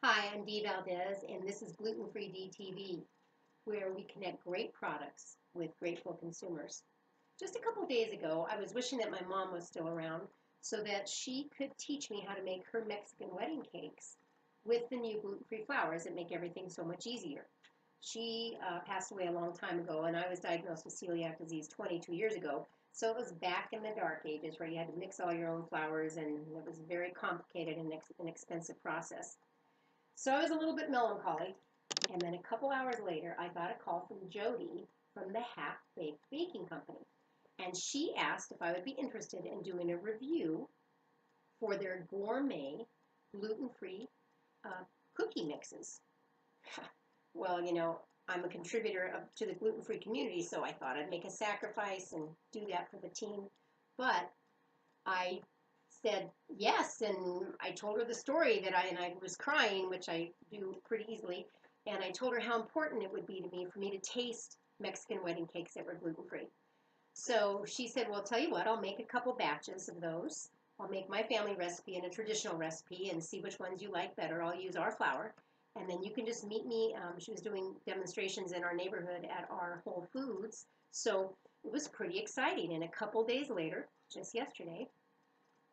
Hi, I'm Dee Valdez, and this is Gluten-Free DTV, where we connect great products with grateful consumers. Just a couple days ago, I was wishing that my mom was still around so that she could teach me how to make her Mexican wedding cakes with the new gluten-free flours that make everything so much easier. She passed away a long time ago, and I was diagnosed with celiac disease 22 years ago. So it was back in the dark ages where you had to mix all your own flours, and it was a very complicated and expensive process. So I was a little bit melancholy, and then a couple hours later, I got a call from Jody from the Half-Baked Baking Company, and she asked if I would be interested in doing a review for their gourmet gluten-free uh, cookie mixes. Well, I'm a contributor to the gluten-free community, so I thought I'd make a sacrifice and do that for the team. But I said yes, and I told her the story and I was crying, which I do pretty easily, and I told her how important it would be to me for me to taste Mexican wedding cakes that were gluten-free. So she said, well, tell you what, I'll make a couple batches of those. I'll make my family recipe and a traditional recipe and see which ones you like better. I'll use our flour. And then you can just meet me. She was doing demonstrations in our neighborhood at our Whole Foods. So it was pretty exciting. And a couple days later, just yesterday,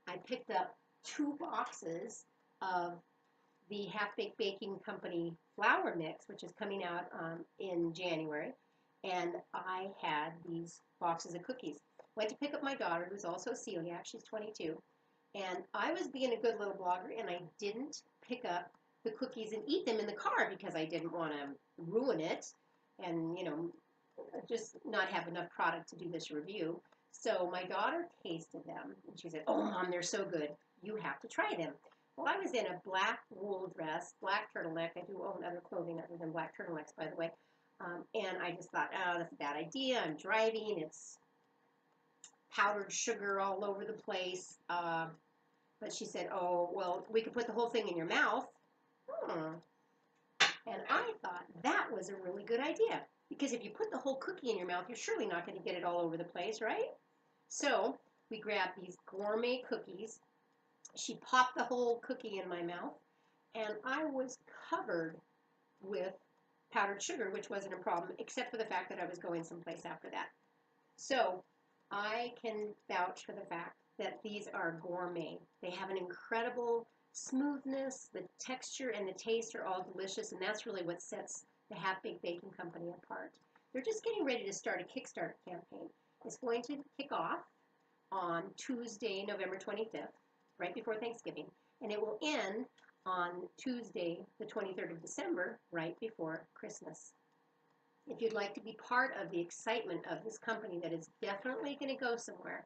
I picked up 2 boxes of the Half-Baked Baking Company flour mix, which is coming out in January, and I had these boxes of cookies. Went to pick up my daughter, who's also celiac. She's 22, and I was being a good little blogger, and I didn't pick up the cookies and eat them in the car because I didn't want to ruin it and, just not have enough product to do this review. So my daughter tasted them, and she said, "Oh, Mom, they're so good. You have to try them." Well, I was in a black wool dress, black turtleneck. I do own other clothing other than black turtlenecks, by the way. And I just thought, oh, that's a bad idea. I'm driving. It's powdered sugar all over the place. But she said, oh, well, we could put the whole thing in your mouth. Hmm. And I thought that was a really good idea. Because if you put the whole cookie in your mouth, you're surely not going to get it all over the place, right? So we grabbed these gourmet cookies. She popped the whole cookie in my mouth, and I was covered with powdered sugar, which wasn't a problem, except for the fact that I was going someplace after that. So I can vouch for the fact that these are gourmet. They have an incredible smoothness, the texture and the taste are all delicious, and that's really what sets the Half-Baked Baking Company apart. They're just getting ready to start a Kickstarter campaign. It's going to kick off on Tuesday, November 25th, right before Thanksgiving, and it will end on Tuesday, the 23rd of December, right before Christmas. If you'd like to be part of the excitement of this company that is definitely going to go somewhere,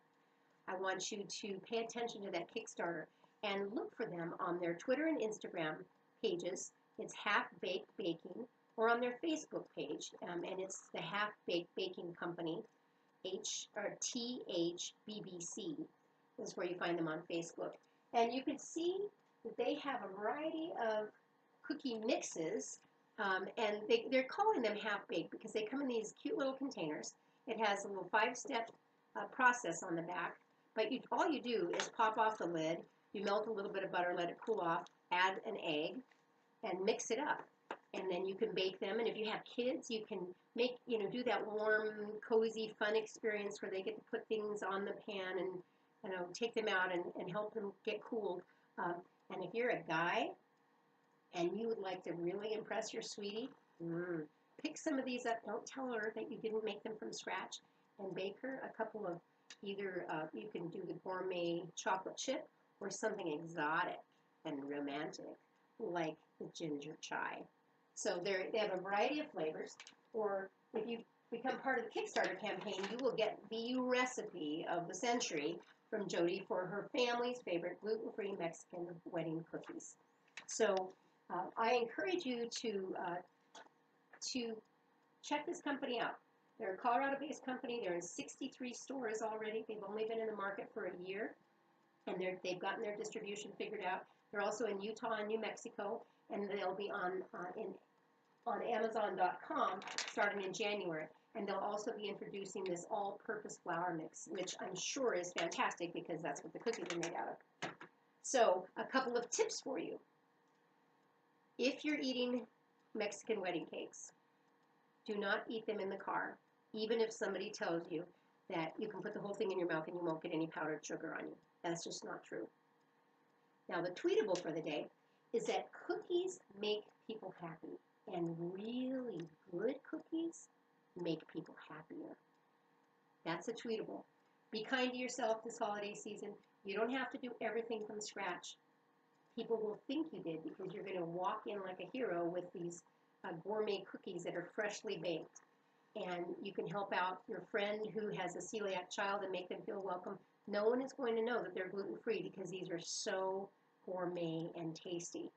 I want you to pay attention to that Kickstarter and look for them on their Twitter and Instagram pages. It's Half-Baked Baking, or on their Facebook page, and it's the Half-Baked Baking Company, THBBC is where you find them on Facebook. And you can see that they have a variety of cookie mixes, and they're calling them half-baked because they come in these cute little containers. It has a little 5-step process on the back, but all you do is pop off the lid, you melt a little bit of butter, let it cool off, add an egg, and mix it up. And then you can bake them, and if you have kids, you can make, do that warm, cozy, fun experience where they get to put things on the pan and, take them out and help them get cooled. And if you're a guy and you would like to really impress your sweetie, pick some of these up. Don't tell her that you didn't make them from scratch, and bake her a couple of either, you can do the gourmet chocolate chip or something exotic and romantic like the ginger chai. So they have a variety of flavors, or if you become part of the Kickstarter campaign, you will get the recipe of the century from Jody for her family's favorite gluten-free Mexican wedding cookies. So I encourage you to check this company out. They're a Colorado-based company. They're in 63 stores already. They've only been in the market for a year, and they've gotten their distribution figured out. They're also in Utah and New Mexico, and they'll be on Amazon.com starting in January. And they'll also be introducing this all-purpose flour mix, which I'm sure is fantastic because that's what the cookies are made out of. So a couple of tips for you. If you're eating Mexican wedding cakes, do not eat them in the car, even if somebody tells you that you can put the whole thing in your mouth and you won't get any powdered sugar on you. That's just not true. Now, the tweetable for the day is that cookies make people happy, and really good cookies make people happier. That's a tweetable. Be kind to yourself this holiday season. You don't have to do everything from scratch. People will think you did because you're going to walk in like a hero with these gourmet cookies that are freshly baked. And you can help out your friend who has a celiac child and make them feel welcome. No one is going to know that they're gluten-free because these are so gourmet and tasty.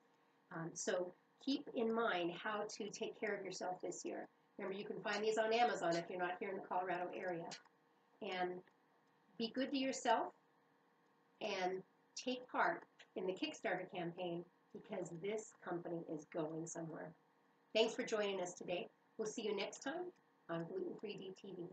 So keep in mind how to take care of yourself this year. Remember, you can find these on Amazon if you're not here in the Colorado area. And be good to yourself and take part in the Kickstarter campaign because this company is going somewhere. Thanks for joining us today. We'll see you next time on Gluten-Free DTV.